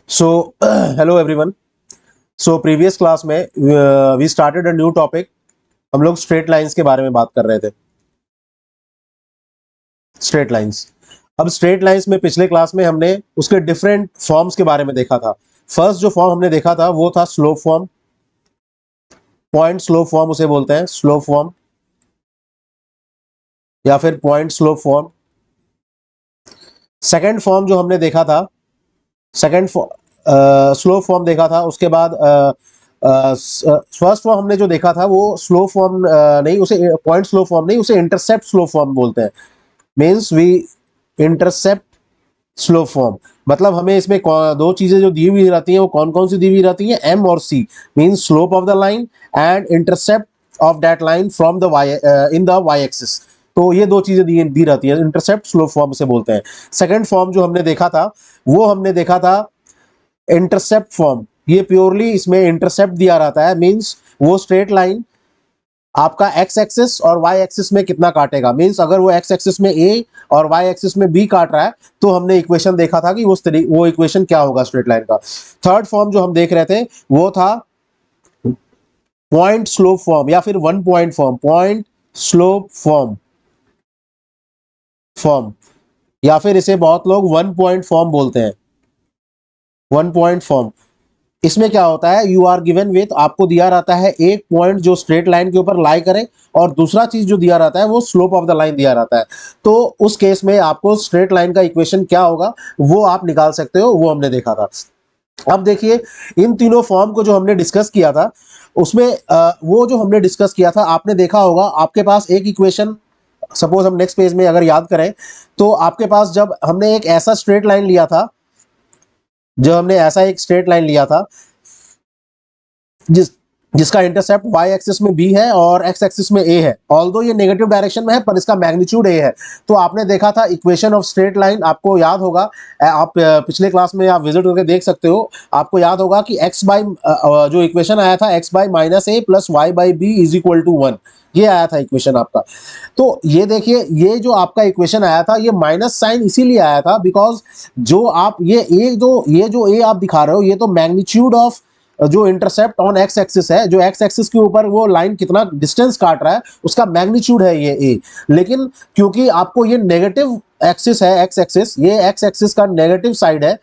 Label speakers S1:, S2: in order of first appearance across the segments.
S1: So, hello everyone. So, previous class में we started a new topic. हम लोग straight lines के बारे में बात कर रहे थे. Straight lines. अब स्ट्रेट लाइंस में पिछले क्लास में हमने उसके डिफरेंट फॉर्म्स के बारे में देखा था. फर्स्ट जो फॉर्म हमने देखा था वो था slope form. Point slope form उसे बोलते हैं, स्लोप फॉर्म या फिर point slope form. Second form जो हमने देखा था, सेकेंड स्लो फॉर्म देखा था. उसके बाद फर्स्ट फॉर्म हमने जो देखा था वो स्लो फॉर्म नहीं, उसे पॉइंट स्लो फॉर्म नहीं, उसे इंटरसेप्ट स्लो फॉर्म बोलते हैं. Means we intercept slow form. मतलब हमें इसमें दो चीजें जो दी हुई रहती हैं वो कौन कौन सी दी हुई रहती हैं, एम और c. Means slope of the line and intercept of that line from the y in the y axis. तो ये दो चीजें दी रहती है, इंटरसेप्ट स्लो फॉर्म से बोलते हैं. सेकेंड फॉर्म जो हमने देखा था वो हमने देखा था इंटरसेप्ट फॉर्म. ये प्योरली इसमें इंटरसेप्ट दिया रहता है. मींस वो स्ट्रेट लाइन आपका एक्स एक्सिस और वाई एक्सिस में कितना काटेगा. मींस अगर वो एक्स एक्सिस में ए और वाई एक्सिस में बी काट रहा है तो हमने इक्वेशन देखा था कि वो इक्वेशन क्या होगा स्ट्रेट लाइन का. थर्ड फॉर्म जो हम देख रहे थे वो था पॉइंट स्लोप फॉर्म या फिर one point form. Point slope form या फिर इसे बहुत लोग वन पॉइंट फॉर्म बोलते हैं. One point form. इसमें क्या होता है, यू आर गिवन विथ, आपको दिया रहता है एक पॉइंट जो स्ट्रेट लाइन के ऊपर लाई करे और दूसरा चीज जो दिया रहता है वो स्लोप ऑफ द लाइन दिया रहता है. तो उस केस में आपको स्ट्रेट लाइन का इक्वेशन क्या होगा वो आप निकाल सकते हो, वो हमने देखा था. अब देखिए, इन तीनों फॉर्म को जो हमने डिस्कस किया था उसमें वो जो हमने डिस्कस किया था आपने देखा होगा आपके पास एक इक्वेशन. सपोज हम नेक्स्ट पेज में अगर याद करें तो आपके पास जब हमने एक ऐसा स्ट्रेट लाइन लिया था, जो हमने ऐसा एक स्ट्रेट लाइन लिया था जिसका इंटरसेप्ट वाई एक्सिस में बी है और एक्स एक्सिस में ए है. ऑल्दो ये नेगेटिव डायरेक्शन में है पर इसका मैग्नीट्यूड ए है. तो आपने देखा था इक्वेशन ऑफ स्ट्रेट लाइन, आपको याद होगा, आप पिछले क्लास में आप विजिट करके देख सकते हो. आपको याद होगा कि एक्स बाई जो इक्वेशन आया था x by minus a plus y by b is equal to one, ये आया था इक्वेशन आपका. तो ये देखिए, ये जो आपका इक्वेशन आया था ये माइनस साइन इसीलिए आया था बिकॉज जो आप ये जो ए आप दिखा रहे हो ये तो मैग्नीट्यूड ऑफ जो इंटरसेप्ट ऑन एक्स एक्सिस है, जो एक्स एक्सिस के ऊपर वो लाइन कितना डिस्टेंस काट रहा है उसका मैग्नीट्यूड है ये ए. लेकिन क्योंकि आपको ये नेगेटिव एक्सिस है, एक्स एक्सिस, ये एक्स एक्सिस का नेगेटिव साइड है,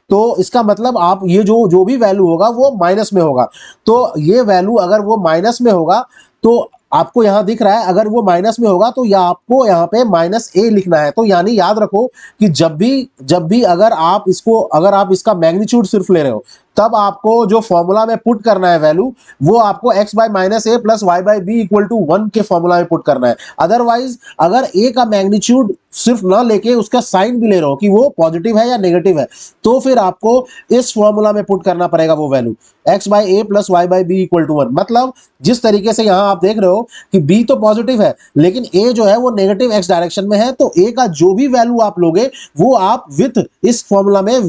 S1: तो इसका मतलब आप ये जो जो भी वैल्यू होगा वो माइनस में होगा. तो ये वैल्यू अगर वो माइनस में होगा तो आपको यहां दिख रहा है, अगर वो माइनस में होगा तो या आपको यहाँ पे माइनस ए लिखना है. तो यानी याद रखो कि जब भी अगर आप इसका मैग्नीट्यूड सिर्फ ले रहे हो तब आपको जो फॉर्मूला में पुट करना है वैल्यू, वो आपको x by minus a plus y by b equal to one के फॉर्मूला में पुट करना है. अदरवाइज अगर a का मैग्नीट्यूड सिर्फ ना लेके उसका साइन भी ले रहे हो कि वो पॉजिटिव है या नेगेटिव है, तो फिर आपको इस फॉर्मूला में पुट करना पड़ेगा वो value x by a plus y by b equal to one. मतलब जिस तरीके से यहां आप देख रहे हो कि b तो पॉजिटिव है लेकिन a जो है वो नेगेटिव x डायरेक्शन में है, तो a का जो भी वैल्यू आप लोगे वो आप विथ इस फॉर्मूला में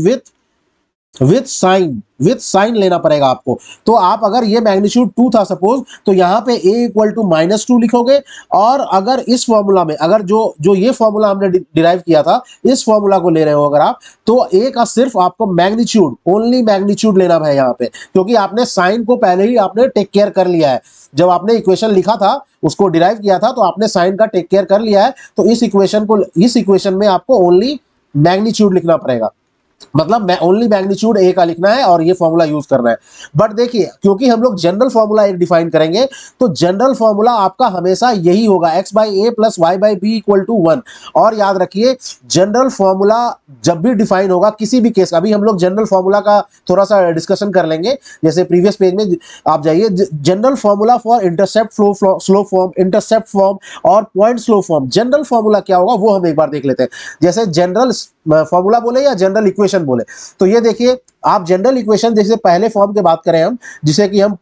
S1: विथ साइन लेना पड़ेगा आपको. तो आप अगर ये मैग्नीट्यूड 2 था सपोज, तो यहाँ पे a इक्वल टू माइनस 2 लिखोगे. और अगर इस फॉर्मूला में अगर जो ये फॉर्मूला हमने डिराइव किया था इस फॉर्मूला को ले रहे हो अगर आप, तो a का सिर्फ आपको मैग्नीट्यूड, ओनली मैग्नीट्यूड लेना है यहाँ पे, क्योंकि आपने साइन को पहले ही आपने टेक केयर कर लिया है. जब आपने इक्वेशन लिखा था, उसको डिराइव किया था, तो आपने साइन का टेक केयर कर लिया है. तो इस इक्वेशन में आपको ओनली मैग्नीट्यूड लिखना पड़ेगा. मतलब ओनली मैग्नीट्यूड ए का लिखना है और ये फॉर्मूला यूज करना है. बट देखिए, क्योंकि हम लोग जनरल फॉर्मूला एक डिफाइन करेंगे, तो जनरल फॉर्मूला आपका हमेशा यही होगा, x by a plus y by b equal to one. और याद रखिए, जनरल फॉर्मूला जब भी डिफाइन होगा किसी भी केस, अभी हम लोग जनरल फॉर्मूला का थोड़ा सा डिस्कशन कर लेंगे. जैसे प्रीवियस पेज में आप जाइए, general formula for intercept slow form, intercept form और point slope form, general formula क्या होगा वो हम एक बार देख लेते हैं. जैसे जनरल फॉर्मूला बोले या जनरल इक्वेशन बोले, तो ये देखिए, आप जनरल इक्वेशन जैसे पहले फॉर्म की बात करें हम, जिसे कि हम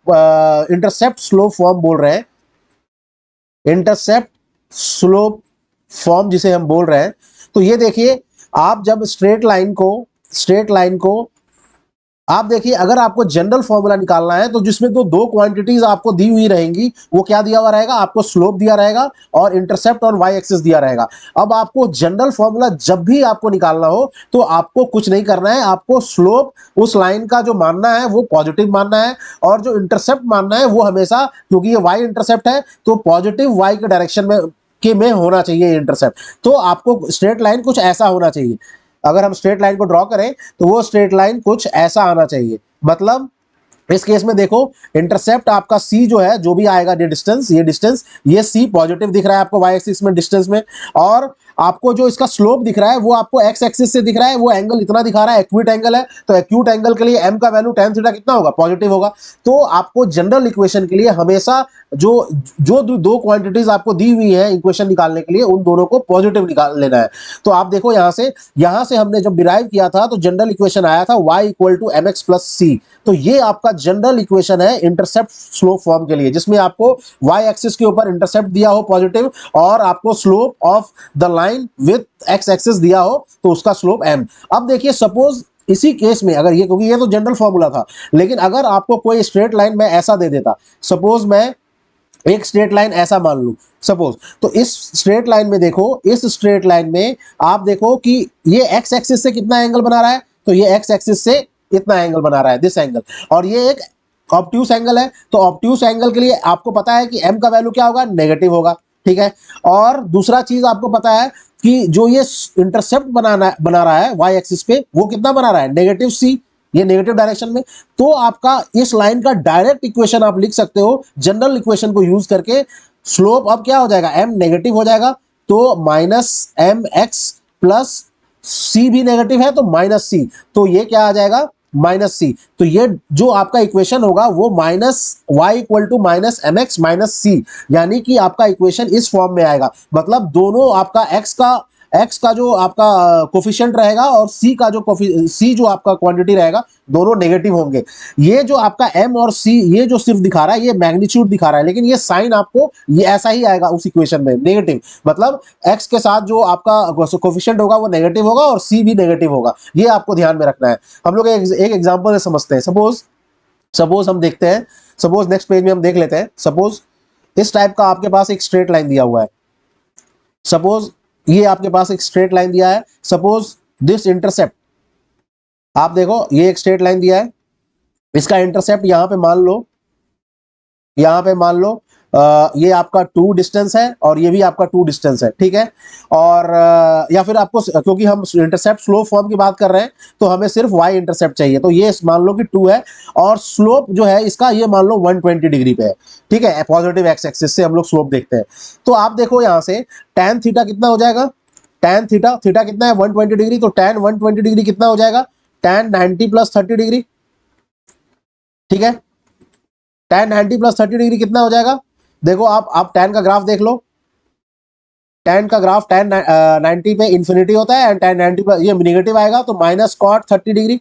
S1: इंटरसेप्ट स्लोप फॉर्म बोल रहे हैं, इंटरसेप्ट स्लोप फॉर्म जिसे हम बोल रहे हैं. तो ये देखिए, आप जब स्ट्रेट लाइन को आप देखिए, अगर आपको जनरल फॉर्मूला निकालना है तो जिसमें तो दो क्वांटिटीज आपको दी हुई रहेंगी, वो क्या दिया हुआ रहेगा, आपको स्लोप दिया रहेगा और इंटरसेप्ट और वाई एक्सिस दिया रहेगा। अब आपको जनरल फॉर्मूला जब भी आपको निकालना हो तो आपको कुछ नहीं करना है, आपको स्लोप उस लाइन का जो मानना है वो पॉजिटिव मानना है, और जो इंटरसेप्ट मानना है वो हमेशा, क्योंकि ये वाई इंटरसेप्ट है तो पॉजिटिव वाई के डायरेक्शन में होना चाहिए इंटरसेप्ट। तो आपको स्ट्रेट लाइन कुछ ऐसा होना चाहिए। अगर हम स्ट्रेट लाइन को ड्रॉ करें तो वो स्ट्रेट लाइन कुछ ऐसा आना चाहिए। मतलब इस केस में देखो, इंटरसेप्ट आपका सी जो है, जो भी आएगा ये डिस्टेंस ये सी पॉजिटिव दिख रहा है आपको वाई एक्सिस में डिस्टेंस में, और आपको जो इसका स्लोप दिख रहा है वो आपको एक्स एक्सिस से दिख रहा है, वो एंगल इतना दिखा रहा है, एक्यूट एंगल है, तो एक्यूट एंगल के लिए एम का वैल्यू tan थीटा कितना होगा, पॉजिटिव होगा। तो आपको जनरल इक्वेशन के लिए हमेशा जो जो दो क्वांटिटीज आपको दी हुई है इक्वेशन निकालने के लिए, उन दोनों को पॉजिटिव निकाल लेना है। तो आप देखो यहां से हमने जब डिराइव किया था तो जनरल इक्वेशन आया था y equal to m x plus c. तो ये आपका जनरल इक्वेशन है इंटरसेप्ट स्लोप फॉर्म के लिए, जिसमें आपको y एक्सिस के ऊपर इंटरसेप्ट दिया हो पॉजिटिव, और आपको slope of the line with x axis दिया हो तो उसका स्लोप m। अब देखिए, सपोज इसी केस में अगर ये, क्योंकि ये तो जनरल फॉर्मूला था, लेकिन अगर आपको कोई स्ट्रेट लाइन में ऐसा दे देता, सपोज मैं एक स्ट्रेट लाइन ऐसा मान लूं सपोज, तो इस स्ट्रेट लाइन में देखो, इस स्ट्रेट लाइन में आप देखो कि ये एक्स एक्सिस से कितना एंगल बना रहा है, तो ये एक्स एक्सिस से इतना एंगल बना रहा है, दिस एंगल, और ये एक ऑब्ट्यूस एंगल है। तो ऑब्ट्यूस एंगल के लिए आपको पता है कि एम का वैल्यू क्या होगा, नेगेटिव होगा, ठीक है। और दूसरा चीज आपको पता है कि जो ये इंटरसेप्ट बना रहा है वाई एक्सिस पे, वो कितना बना रहा है, नेगेटिव सी, ये नेगेटिव डायरेक्शन में। तो आपका इस लाइन का डायरेक्ट इक्वेशन आप लिख सकते हो जनरल इक्वेशन को यूज करके। स्लोप अब क्या हो जाएगा, m नेगेटिव हो जाएगा, तो माइनस एम एक्स प्लस सी भी नेगेटिव है तो माइनस सी, तो ये क्या आ जाएगा, माइनस सी। तो ये जो आपका इक्वेशन होगा वो minus y equal to minus m x minus c, यानी कि आपका इक्वेशन इस फॉर्म में आएगा। मतलब दोनों आपका एक्स का जो आपका कोफिशिएंट रहेगा और सी का जो सी जो आपका क्वांटिटी रहेगा, दोनों नेगेटिव होंगे। ये जो आपका एम और सी ये जो सिर्फ दिखा रहा है, ये मैग्नीट्यूड दिखा रहा है, लेकिन ये साइन आपको ये ऐसा ही आएगा उस इक्वेशन में, नेगेटिव। मतलब एक्स के साथ जो आपका कोफिशिएंट होगा वो नेगेटिव होगा और सी भी नेगेटिव होगा, ये आपको ध्यान में रखना है। हम लोग एक एग्जाम्पल से समझते हैं। सपोज हम देखते हैं, सपोज नेक्स्ट पेज में हम देख लेते हैं। सपोज इस टाइप का आपके पास एक स्ट्रेट लाइन दिया हुआ है, सपोज ये आपके पास एक स्ट्रेट लाइन दिया है, सपोज दिस इंटरसेप्ट, आप देखो ये एक स्ट्रेट लाइन दिया है, इसका इंटरसेप्ट यहां पे मान लो ये आपका 2 डिस्टेंस है और ये भी आपका 2 डिस्टेंस है, ठीक है। और या फिर आपको, क्योंकि हम इंटरसेप्ट स्लोप फॉर्म की बात कर रहे हैं तो हमें सिर्फ y इंटरसेप्ट चाहिए, तो ये मान लो कि 2 है, और स्लोप जो है इसका ये मान लो 120 डिग्री पे है, ठीक है। पॉजिटिव एक्स एक्सिस से हम लोग स्लोप देखते हैं। तो आप देखो यहां से tan थीटा कितना हो जाएगा, tan थीटा कितना है, 120 डिग्री, तो tan 120 डिग्री कितना हो जाएगा, tan 90 प्लस 30 डिग्री, ठीक है। tan 90 प्लस 30 डिग्री कितना हो जाएगा, देखो आप tan का ग्राफ देख लो, tan का ग्राफ tan 90 पे इंफिनिटी होता है एंड tan 90 पर ये नेगेटिव आएगा तो माइनस cot 30 डिग्री,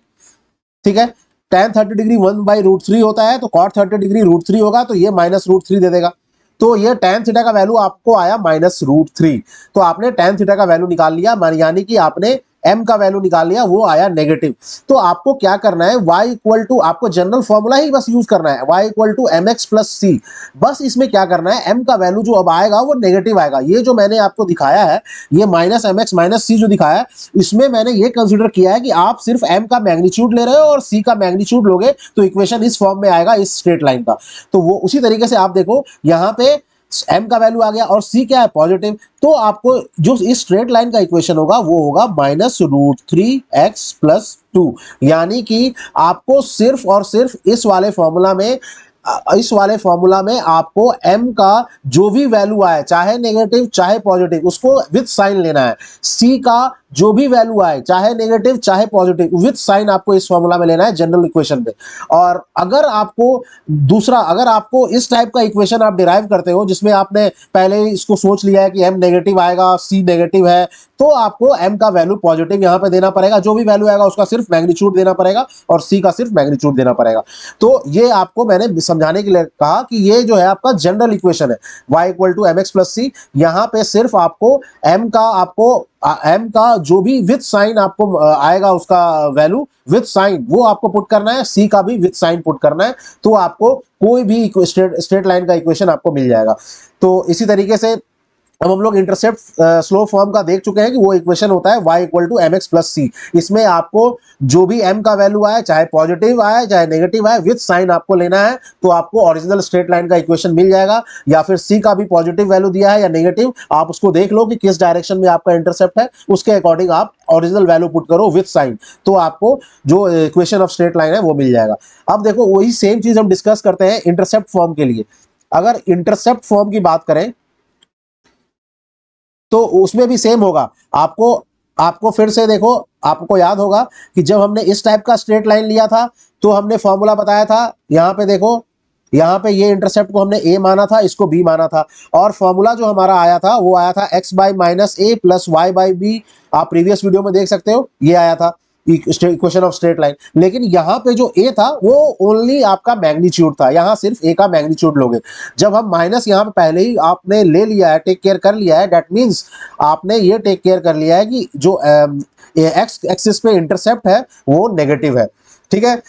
S1: ठीक है। tan 30 डिग्री 1/√3 होता है, तो cot 30 डिग्री √3 होगा, तो ये -√3 दे देगा। तो ये tan थीटा का वैल्यू आपको आया -√3। तो आपने tan थीटा का वैल्यू निकाल लिया, यानी कि आपने m का वैल्यू निकाल लिया, वो आया नेगेटिव। तो आपको क्या करना है, y इक्वल टू, आपको जनरल फॉर्मूला ही बस यूज करना है, y equal to m x plus c. बस इसमें क्या करना है, m का वैल्यू जो अब आएगा वो नेगेटिव आएगा। ये जो मैंने आपको दिखाया है, ये माइनस एम एक्स माइनस सी जो दिखाया है, इसमें मैंने ये कंसिडर किया है कि आप सिर्फ m का मैग्नीट्यूड ले रहे हो और c का मैग्नीट्यूड लोगे तो इक्वेशन इस फॉर्म में आएगा, इस स्ट्रेट लाइन का। तो वो उसी तरीके से आप देखो यहाँ पे m का वैल्यू आ गया और c क्या है, पॉजिटिव। तो आपको जो इस स्ट्रेट लाइन का इक्वेशन होगा वो होगा -√3x प्लस 2, यानी कि आपको सिर्फ और सिर्फ इस वाले फॉर्मूला में आपको m का जो भी वैल्यू आए, चाहे नेगेटिव चाहे पॉजिटिव, उसको विथ साइन लेना है। c का जो भी वैल्यू आए, चाहे नेगेटिव चाहे पॉजिटिव, विथ साइन आपको इस फॉर्मूला में लेना है जनरल इक्वेशन में। और अगर आपको इस टाइप का इक्वेशन आप डिराइव करते हो जिसमें आपने पहले ही इसको सोच लिया है कि m नेगेटिव आएगा, c नेगेटिव है, तो आपको m का वैल्यू पॉजिटिव यहाँ पे देना पड़ेगा, जो भी वैल्यू आएगा उसका सिर्फ मैग्नीट्यूड देना पड़ेगा और c का सिर्फ मैग्नीट्यूड देना पड़ेगा। तो ये आपको मैंने समझाने के लिए कहा कि ये जो है आपका जनरल इक्वेशन है y equal to m x plus c. यहाँ पे सिर्फ आपको m का जो भी विथ साइन आपको आएगा उसका वैल्यू विथ साइन वो आपको पुट करना है, c का भी विथ साइन पुट करना है, तो आपको कोई भी स्ट्रेट लाइन का इक्वेशन आपको मिल जाएगा। तो इसी तरीके से अब हम लोग इंटरसेप्ट स्लो फॉर्म का देख चुके हैं कि वो इक्वेशन होता है y equal to m x plus c. इसमें आपको जो भी m का वैल्यू आए, चाहे पॉजिटिव आए चाहे नेगेटिव आए, विथ साइन आपको लेना है, तो आपको ओरिजिनल स्ट्रेट लाइन का इक्वेशन मिल जाएगा। या फिर c का भी पॉजिटिव वैल्यू दिया है या नेगेटिव, आप उसको देख लो कि किस डायरेक्शन में आपका इंटरसेप्ट है, उसके अकॉर्डिंग आप ओरिजिनल वैल्यू पुट करो विथ साइन, तो आपको जो इक्वेशन ऑफ स्ट्रेट लाइन है वो मिल जाएगा। अब देखो वही सेम चीज हम डिस्कस करते हैं इंटरसेप्ट फॉर्म के लिए। अगर इंटरसेप्ट फॉर्म की बात करें तो उसमें भी सेम होगा। आपको आपको फिर से देखो, आपको याद होगा कि जब हमने इस टाइप का स्ट्रेट लाइन लिया था तो हमने फॉर्मूला बताया था। यहाँ पे देखो, यहाँ पे ये इंटरसेप्ट को हमने a माना था, इसको b माना था, और फॉर्मूला जो हमारा आया था वो आया था x by minus a plus y by b. आप प्रीवियस वीडियो में देख सकते हो, ये आया था इक्वेशन ऑफ स्ट्रेट लाइन। लेकिन यहाँ पे जो a था वो ओनली आपका मैग्नीट्यूड था, यहाँ सिर्फ a का मैग्नीट्यूड लोगे। जब हम माइनस यहाँ पे पहले ही आपने ले लिया है, टेक केयर कर लिया है, दैट मीन्स आपने ये टेक केयर कर लिया है कि जो एक्स एक्सिस पे इंटरसेप्ट है वो नेगेटिव है, ठीक है।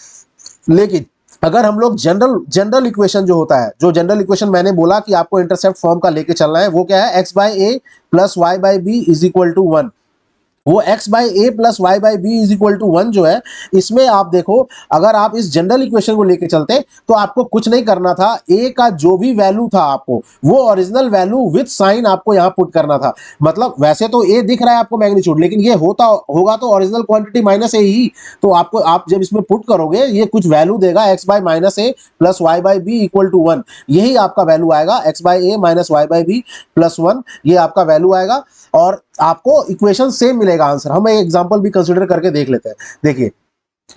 S1: लेकिन अगर हम लोग जनरल इक्वेशन जो होता है, जो जनरल इक्वेशन मैंने बोला कि आपको इंटरसेप्ट फॉर्म का लेके चलना है, वो क्या है, x by a plus y by b is equal to 1। वो x by a plus y by b is equal to 1 जो है, इसमें आप देखो अगर आप इस जनरल इक्वेशन को लेके चलते तो आपको कुछ नहीं करना था, a का जो भी वैल्यू था आपको वो ओरिजिनल वैल्यू विथ साइन आपको यहाँ पुट करना था। मतलब वैसे तो a दिख रहा है आपको मैग्नीट्यूड, लेकिन ये होगा तो ओरिजिनल क्वांटिटी माइनस ए ही। तो आपको आप जब इसमें पुट करोगे ये कुछ वैल्यू देगा, x by minus a plus y by b equal to 1, यही आपका वैल्यू आएगा, x by a minus y by b plus 1, ये आपका वैल्यू आएगा और आपको इक्वेशन सेम मिलेगा आंसर। हम एक एग्जांपल भी कंसीडर करके देख लेते हैं। देखिए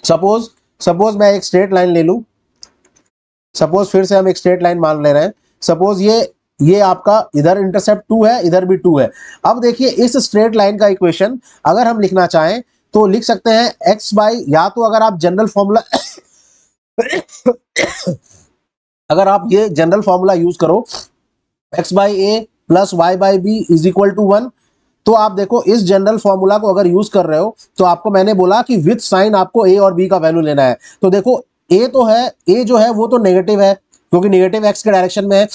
S1: सपोज मैं एक स्ट्रेट लाइन ले लूं, सपोज फिर से हम एक स्ट्रेट लाइन मान ले रहे हैं। सपोज ये आपका इधर इंटरसेप्ट 2 है, इधर भी 2 है। अब देखिए इस स्ट्रेट लाइन का इक्वेशन अगर हम लिखना चाहें तो लिख सकते हैं x बाई, या तो अगर आप जनरल फॉर्मूला अगर आप ये जनरल फॉर्मूला यूज करो x by a plus y by b is equal to 1, तो आप देखो इस जनरल फॉर्मूला को अगर यूज कर रहे हो तो आपको मैंने बोला कि विथ साइन आपको a और b का वैल्यू लेना है। तो देखो a तो है, a जो है वो तो नेगेटिव है क्योंकि नेगेटिव x के डायरेक्शन में है,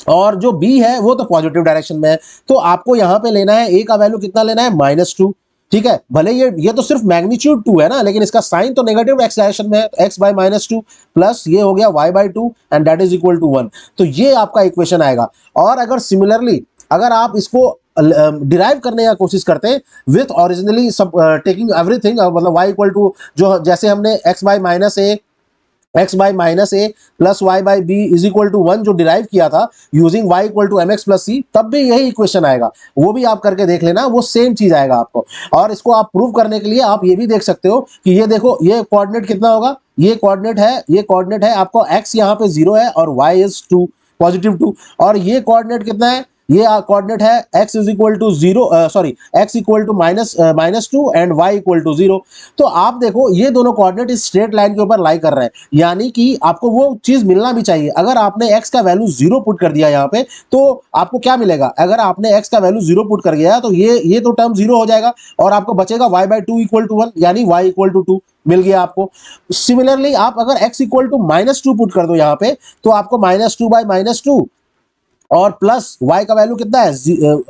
S1: और जो b है वो तो पॉजिटिव डायरेक्शन में है। तो आपको यहाँ पे लेना है a का वैल्यू कितना लेना है, -2, ठीक है। भले ये तो सिर्फ मैग्नीट्यूड 2 है ना, लेकिन इसका साइन तो नेगेटिव x डायरेक्शन में है, तो x बाई -2 प्लस ये हो गया y by 2 and that is equal to 1। तो ये आपका इक्वेशन आएगा। और अगर सिमिलरली अगर आप इसको डिराइव करने का कोशिश करते हैं विथ ओरिजिनली सब टेकिंग एवरीथिंग, मतलब y इक्वल टू जो जैसे हमने x by minus a plus y by b is equal to 1 जो डिराइव किया था using y equal to m x plus c, तब भी यही इक्वेशन आएगा। वो भी आप करके देख लेना, वो सेम चीज आएगा आपको। और इसको आप प्रूव करने के लिए आप ये भी देख सकते हो कि ये देखो ये कोऑर्डिनेट कितना होगा, ये कोऑर्डिनेट है आपको x यहाँ पे 0 है और y इज 2 पॉजिटिव 2, और ये कोऑर्डिनेट कितना है, ये कोऑर्डिनेट है x is equal to 0, sorry x equal to -2 and y equal to 0। तो आप देखो ये दोनों कोऑर्डिनेट इस स्ट्रेट लाइन के ऊपर लाई कर रहे हैं, यानी कि आपको वो चीज मिलना भी चाहिए। अगर आपने x का वैल्यू 0 पुट कर दिया यहाँ पे तो आपको क्या मिलेगा, अगर आपने x का वैल्यू 0 पुट कर दिया तो ये तो टर्म 0 हो जाएगा और आपको बचेगा y बाई 2 इक्वल टू 1, यानी y इक्वल टू 2 मिल गया आपको। सिमिलरली आप अगर x इक्वल टू -2 पुट कर दो यहाँ पे तो आपको -2 बाई -2 और प्लस y का वैल्यू कितना है,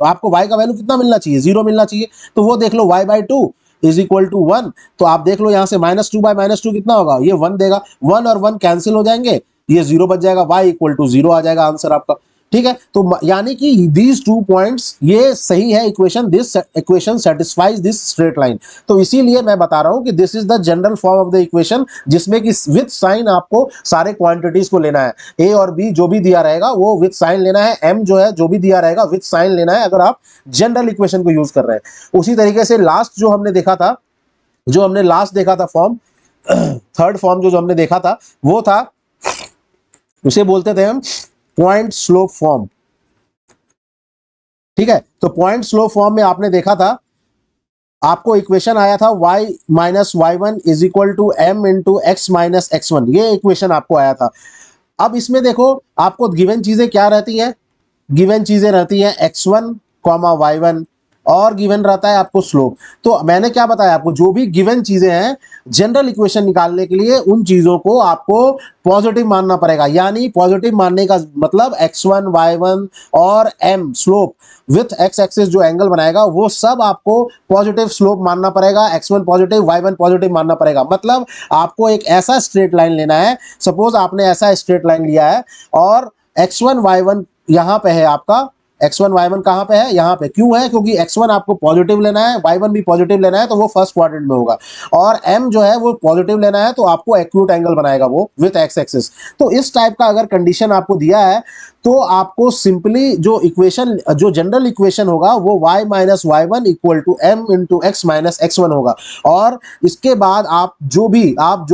S1: आपको y का वैल्यू कितना मिलना चाहिए, 0 मिलना चाहिए। तो वो देख लो y by 2 is equal to 1, तो आप देख लो यहाँ से -2 बाई -2 कितना होगा, ये 1 देगा, 1 और 1 कैंसिल हो जाएंगे, ये 0 बच जाएगा, y इक्वल टू 0 आ जाएगा आंसर आपका, ठीक है। तो यानी कि दीज 2 पॉइंट्स ये सही है equation, this equation satisfies this straight line. तो इसीलिए मैं बता रहा हूं कि this is the general form of the equation, जिसमें कि विथ साइन आपको सारे क्वांटिटीज को लेना है, a और b जो भी दिया रहेगा वो विथ साइन लेना है, m जो है जो भी दिया रहेगा विथ साइन लेना है, अगर आप जनरल इक्वेशन को यूज कर रहे हैं। उसी तरीके से लास्ट जो हमने देखा था फॉर्म, थर्ड फॉर्म जो हमने देखा था वो था, उसे बोलते थे हम पॉइंट स्लोप फॉर्म, ठीक है। तो पॉइंट स्लोप फॉर्म में आपने देखा था आपको इक्वेशन आया था y minus y one is equal to m into x minus x one, ये इक्वेशन आपको आया था। अब इसमें देखो आपको गिवन चीजें क्या रहती हैं, गिवन चीजें रहती हैं x1 कॉमा वाई वन, और गिवन रहता है आपको स्लोप। तो मैंने क्या बताया आपको, जो भी गिवन चीजें हैं जनरल इक्वेशन निकालने के लिए उन चीजों को आपको पॉजिटिव मानना पड़ेगा। यानी पॉजिटिव मानने का मतलब x1 y1 और m slope with x axis जो एंगल बनाएगा वो सब आपको पॉजिटिव स्लोप मानना पड़ेगा, x1 पॉजिटिव y1 पॉजिटिव मानना पड़ेगा। मतलब आपको एक ऐसा स्ट्रेट लाइन लेना है, सपोज आपने ऐसा स्ट्रेट लाइन लिया है और x1 y1 यहाँ पे है आपका, x1 y1 कहाँ पे है, यहाँ पे। क्यों है, क्योंकि x1 आपको पॉजिटिव लेना है, y1 भी पॉजिटिव लेना है, तो वो फर्स्ट क्वाड्रेंट में होगा। और m जो है वो पॉजिटिव लेना है, तो आपको एक्यूट एंगल बनाएगा वो विथ x एक्सिस। तो इस टाइप का अगर कंडीशन आपको दिया है तो आपको सिंपली जो इक्वेशन, जो जनरल इक्वेशन होगा वो y minus y one equal to m into x minus x one होगा। और इसके बाद आप जो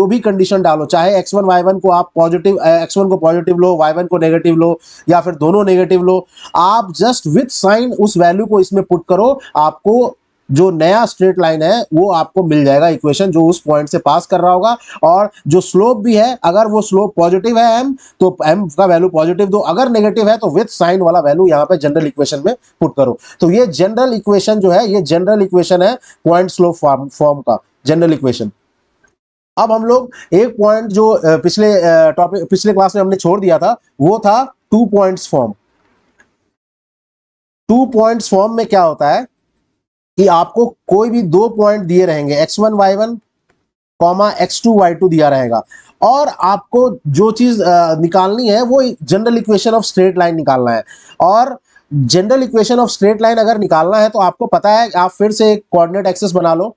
S1: भी कंडीशन डालो, चाहे x1 y1 को आप पॉजिटिव, x1 को पॉजिटिव लो, y1 को नेगेटिव लो, या फिर दोनों नेगेटिव लो, आप जस्ट विथ साइन उस वैल्यू को इसमें पुट करो, आपको जो नया स्ट्रेट लाइन है वो आपको मिल जाएगा इक्वेशन, जो उस पॉइंट से पास कर रहा होगा। और जो स्लोप भी है, अगर वो स्लोप पॉजिटिव है m, तो m का वैल्यू पॉजिटिव दो, अगर नेगेटिव है तो विथ साइन वाला वैल्यू यहाँ पे जनरल इक्वेशन में पुट करो। तो ये जनरल इक्वेशन जो है, ये जनरल इक्वेशन है पॉइंट स्लोप फॉर्म का जनरल इक्वेशन। अब हम लोग एक पॉइंट जो पिछले टॉपिक, पिछले क्लास में हमने छोड़ दिया था, वो था 2 पॉइंट्स फॉर्म। 2 पॉइंट्स फॉर्म में क्या होता है कि आपको कोई भी 2 पॉइंट दिए रहेंगे, x1 y1 comma x2 y2 दिया रहेगा, और आपको जो चीज निकालनी है वो general equation of straight line निकालना है। और general equation of straight line अगर निकालना है तो आपको पता है, आप फिर से एक कोऑर्डिनेट एक्सिस बना लो।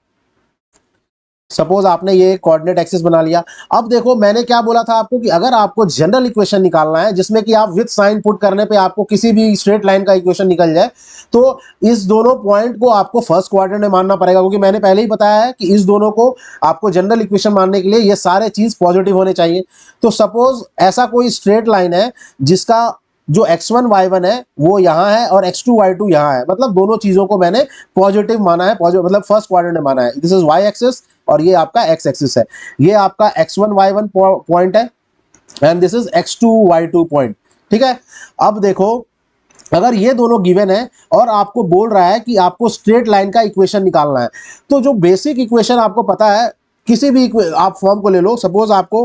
S1: सपोज आपने ये कोऑर्डिनेट एक्सिस बना लिया। अब देखो मैंने क्या बोला था आपको कि अगर आपको जनरल इक्वेशन निकालना है जिसमें कि आप विद साइन पुट करने पे आपको किसी भी स्ट्रेट लाइन का इक्वेशन निकल जाए, तो इस दोनों पॉइंट को आपको फर्स्ट क्वाड्रेंट में मानना पड़ेगा, क्योंकि मैंने पहले ही बताया है कि इस दोनों को आपको जनरल इक्वेशन मानने के लिए ये सारे चीज पॉजिटिव होने चाहिए। तो सपोज ऐसा कोई स्ट्रेट लाइन है जिसका जो x1 y1 है वो यहाँ है और x2 y2 यहाँ है, मतलब दोनों चीजों को मैंने पॉजिटिव माना है, पॉजिटिव मतलब फर्स्ट क्वाड्रेंट में माना है। दिस इज y एक्सिस और ये आपका x एक्सिस है। ये आपका x1 y1 पॉइंट है and this is x2 y2 point. ठीक है। अब देखो अगर ये दोनों गिवन है और आपको बोल रहा है कि आपको स्ट्रेट लाइन का इक्वेशन निकालना है, तो जो बेसिक इक्वेशन आपको पता है, किसी भी आप फॉर्म को ले लो, सपोज आपको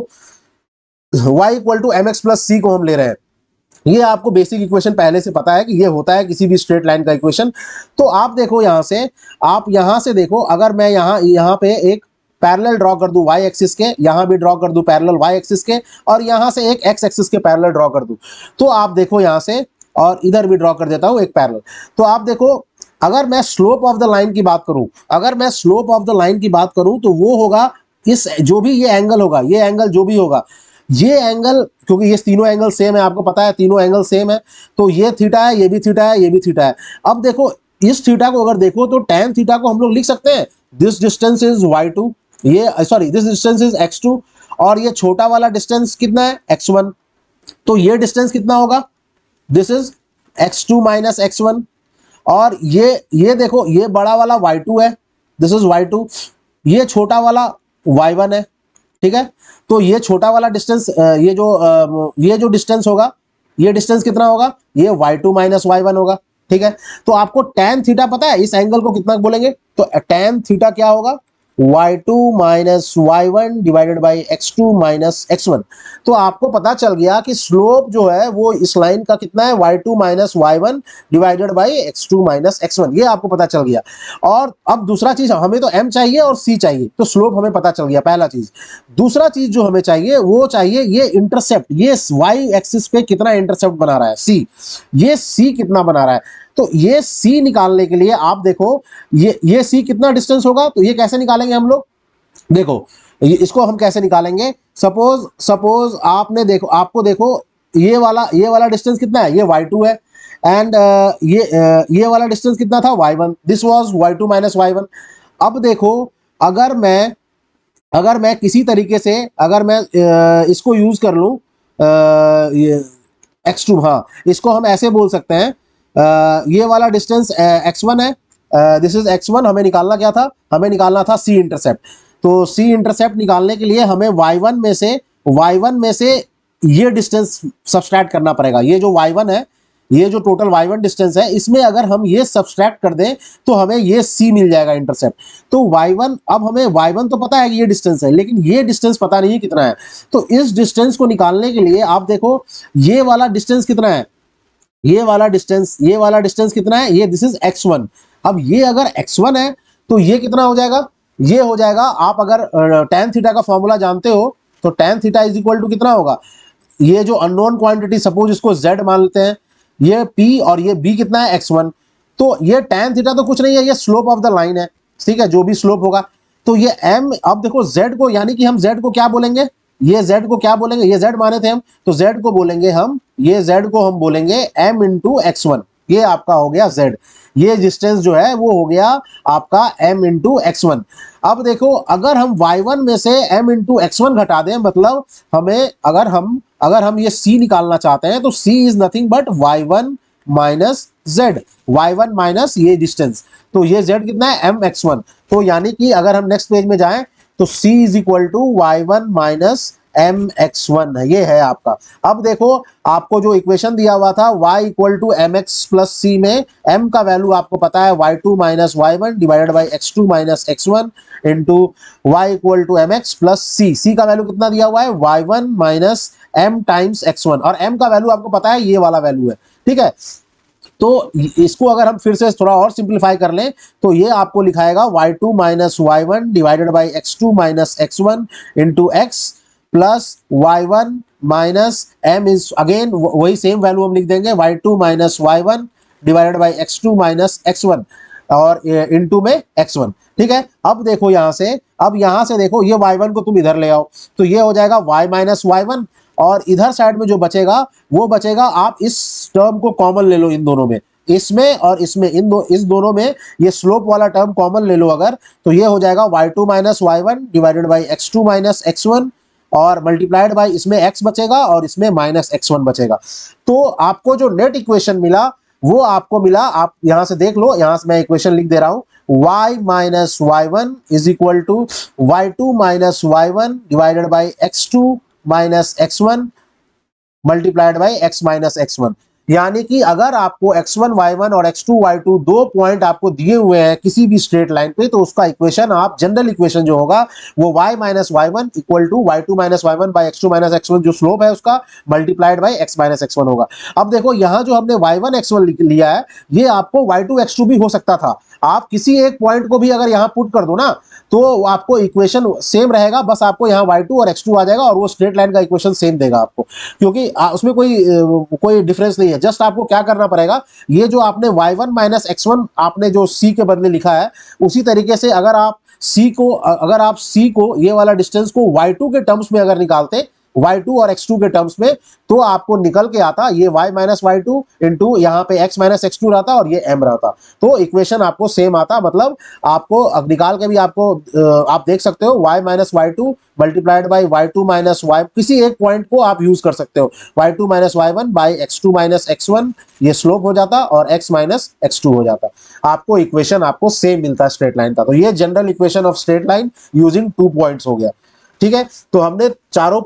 S1: y equal to m x plus c को हम ले रहे हैं, ये आपको बेसिक इक्वेशन पहले से पता है कि ये होता है किसी भी स्ट्रेट लाइन का इक्वेशन। तो आप देखो यहां से, आप यहां से देखो, अगर मैं यहां पे एक पैरेलल ड्रॉ कर दूं y एक्सिस के, यहां भी ड्रॉ कर दूं पैरेलल y एक्सिस के, और यहां से एक x एक्सिस के पैरेलल ड्रॉ कर दूं, तो आप देखो यहां से, और इधर भी ड्रॉ कर देता हूं एक पैरेलल। तो आप देखो अगर मैं स्लोप ऑफ द लाइन की बात करूं, अगर मैं स्लोप ऑफ द लाइन की बात करूं तो वो होगा इस, जो भी ये एंगल होगा, ये एंगल जो भी होगा, ये एंगल, क्योंकि ये तीनों एंगल सेम है, आपको पता है तीनों एंगल सेम है, तो ये थीटा है, ये भी थीटा है, ये भी थीटा है। अब देखो इस थीटा को अगर देखो तो tan थीटा को हम लोग लिख सकते हैं, दिस डिस्टेंस इज y2, ये sorry this distance is x2, और ये छोटा वाला डिस्टेंस कितना है x1, तो ये डिस्टेंस कितना होगा, this is x2 minus x1। और ये देखो ये बड़ा वाला y2 है, दिस इज y2, ये छोटा वाला y1 है। ठीक है। तो ये छोटा वाला डिस्टेंस, ये जो डिस्टेंस होगा, ये डिस्टेंस कितना होगा, ये y2 माइनस y1 होगा। ठीक है। तो आपको tan थीटा पता है, इस एंगल को कितना बोलेंगे, तो tan थीटा क्या होगा, y2 minus y1 divided by x2 minus x1। तो आपको पता चल गया कि स्लोप जो है वो इस लाइन का कितना है, y2 minus y1 divided by x2 minus x1, ये आपको पता चल गया। और अब दूसरा चीज, हमें तो m चाहिए और c चाहिए, तो स्लोप हमें पता चल गया, पहला चीज। दूसरा चीज जो हमें चाहिए वो चाहिए ये इंटरसेप्ट, ये y एक्सिस पे कितना इंटरसेप्ट बना रहा है, c, ये c कितना बना रहा है। तो ये c निकालने के लिए आप देखो ये c कितना डिस्टेंस होगा, तो ये कैसे निकालेंगे हम लोग, देखो इसको हम कैसे निकालेंगे, सपोज आपने देखो, आपको देखो ये वाला डिस्टेंस कितना है, ये y2 है, एंड ये वाला डिस्टेंस कितना था, y1, this was y2 minus y1। अब देखो अगर मैं किसी तरीके से, अगर मैं इसको यूज कर लूं, ये x2, हाँ इसको हम ऐसे बोल सकते हैं, ये वाला डिस्टेंस x1 है दिस इज x1, हमें निकालना क्या था, हमें निकालना था c इंटरसेप्ट। तो c इंटरसेप्ट निकालने के लिए हमें y1 में से ये डिस्टेंस सब्सट्रैक्ट करना पड़ेगा। ये जो y1 है, ये जो टोटल y1 डिस्टेंस है, इसमें अगर हम ये सब्सट्रैक्ट कर दें तो हमें ये c मिल जाएगा इंटरसेप्ट। तो y1, अब हमें y1 तो पता है कि ये डिस्टेंस है, लेकिन ये डिस्टेंस पता नहीं कितना है। तो इस डिस्टेंस को निकालने के लिए आप देखो ये वाला डिस्टेंस कितना है, ये वाला डिस्टेंस कितना है, ये दिस इज x1। अब ये अगर x1 है तो ये कितना हो जाएगा, ये हो जाएगा, आप अगर tan थीटा का फॉर्मूला जानते हो तो tan theta is equal to कितना होगा, ये जो अननोन क्वांटिटी, सपोज इसको z मान लेते हैं, ये p और ये b कितना है, x1। तो ये tan थीटा तो कुछ नहीं है, ये स्लोप ऑफ द लाइन है, ठीक है, जो भी स्लोप होगा। तो ये m, अब देखो z को, यानी कि हम z को क्या बोलेंगे, ये z को क्या बोलेंगे, ये z माने थे हम, तो z को बोलेंगे हम, ये z को हम बोलेंगे m इंटू x1। ये आपका हो गया z, ये डिस्टेंस जो है वो हो गया आपका m इंटू x1। अब देखो अगर हम y1 में से m इंटू x1 घटा दें, मतलब हमें अगर हम ये c निकालना चाहते हैं तो c is nothing but y1 minus z, y1 minus ये डिस्टेंस, तो ये z कितना है, mx1। तो यानी कि अगर हम नेक्स्ट पेज में जाएं तो c is equal to y1 minus mx1 है, ये है आपका। अब देखो आपको जो इक्वेशन दिया हुआ था y equal to mx plus c में m का वैल्यू आपको पता है y2 minus y1 divided by x2 minus x1 into y equal to mx plus c का वैल्यू कितना दिया हुआ है, y1 minus m times x1, और m का वैल्यू आपको पता है ये वाला वैल्यू है, ठीक है। तो इसको अगर हम फिर से थोड़ा और सिंप्लीफाई कर लें तो ये आपको लिखाएगा y2 minus y1 divided by x2 minus x1 into x plus y1 minus m is again वही सेम वैल्यू हम लिख देंगे y2 minus y1 divided by x2 minus x1 और इनटू में x1, ठीक है। अब देखो यहां से देखो ये y1 को तुम इधर ले आओ तो ये हो जाएगा y माइनस y1, और इधर साइड में जो बचेगा वो बचेगा, आप इस टर्म को कॉमन ले लो इन दोनों में, इसमें और इसमें, इस दोनों में ये स्लोप वाला टर्म कॉमन ले लो अगर, तो ये हो जाएगा y2 minus y1 divided by x2 minus x1 और मल्टीप्लाइड बाई इसमें x बचेगा और इसमें माइनस x1 बचेगा। तो आपको जो नेट इक्वेशन मिला वो आपको मिला, आप यहां से देख लो, यहां से मैं इक्वेशन लिख दे रहा हूं, y minus y1 is equal to y2 minus y1 divided by x2 minus x1 multiplied by x minus x1। यानी कि अगर आपको x1 y1 और x2 y2 दो पॉइंट आपको दिए हुए हैं किसी भी स्ट्रेट लाइन पे, तो उसका इक्वेशन, आप जनरल इक्वेशन जो होगा वो y minus y1 equal to y2 minus y1 by x2 minus x1 जो स्लोप है उसका multiplied by x minus x1 होगा। अब देखो यहाँ जो हमने y1 x1 लिया है ये आपको y2 x2 भी हो सकता था, आप किसी एक पॉइंट को भी अगर यहाँ पुट कर दो ना तो आपको इक्वेशन सेम रहेगा, बस आपको यहाँ y2 और x2 आ जाएगा और वो स्ट्रेट लाइन का इक्वेशन सेम देगा आपको, क्योंकि उसमें कोई डिफरेंस नहीं है। जस्ट आपको क्या करना पड़ेगा, ये जो आपने y1 माइनस x1 आपने जो c के बदले लिखा है, उसी तरीके से अगर आप c को ये वाला डिस्टेंस को y2 के टर्म्स में अगर निकालते, y2 और x2 के टर्म्स में, तो आपको निकल के आता ये y माइनस y2 इंटू यहाँ पे x माइनस x2 रहता और ये m रहता, तो इक्वेशन आपको सेम आता। मतलब आपको निकाल के भी आपको आप देख सकते हो y minus y2 multiplied by y2 minus y, किसी एक पॉइंट को आप यूज कर सकते हो, y2 minus y1 by x2 minus x1, ये स्लोप हो जाता और x माइनस x2 हो जाता, आपको इक्वेशन आपको सेम मिलता है स्ट्रेट लाइन का। तो ये general equation of straight line using 2 points हो गया, ठीक है। तो हमने चारों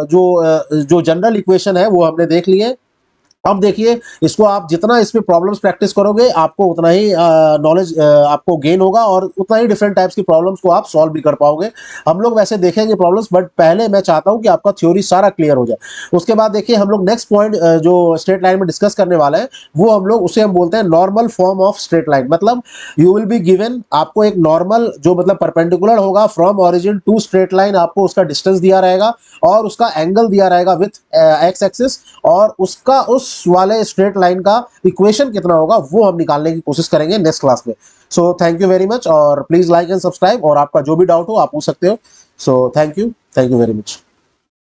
S1: जो जनरल इक्वेशन है वो हमने देख लिए। अब देखिए इसको आप जितना इसमें प्रॉब्लम्स प्रैक्टिस करोगे आपको उतना ही नॉलेज आपको गेन होगा और उतना ही डिफरेंट टाइप्स की प्रॉब्लम्स को आप सॉल्व भी कर पाओगे। हम लोग वैसे देखेंगे प्रॉब्लम्स, बट पहले मैं चाहता हूं कि आपका थ्योरी सारा क्लियर हो जाए। उसके बाद देखिए हम लोग नेक्स्ट पॉइंट जो स्ट्रेट लाइन में डिस्कस करने वाले हैं वो हम बोलते हैं normal form of straight line. मतलब यू विल बी गिवन, आपको एक नॉर्मल जो मतलब परपेंडिकुलर होगा from origin to straight line, आपको उसका डिस्टेंस दिया रहेगा और उसका एंगल दिया रहेगा विथ एक्स एक्सिस, और उसका उस वाले स्ट्रेट लाइन का इक्वेशन कितना होगा वो हम निकालने की कोशिश करेंगे नेक्स्ट क्लास में। So thank you very much, और प्लीज लाइक एंड सब्सक्राइब, और आपका जो भी डाउट हो आप पूछ सकते हो। So thank you very much.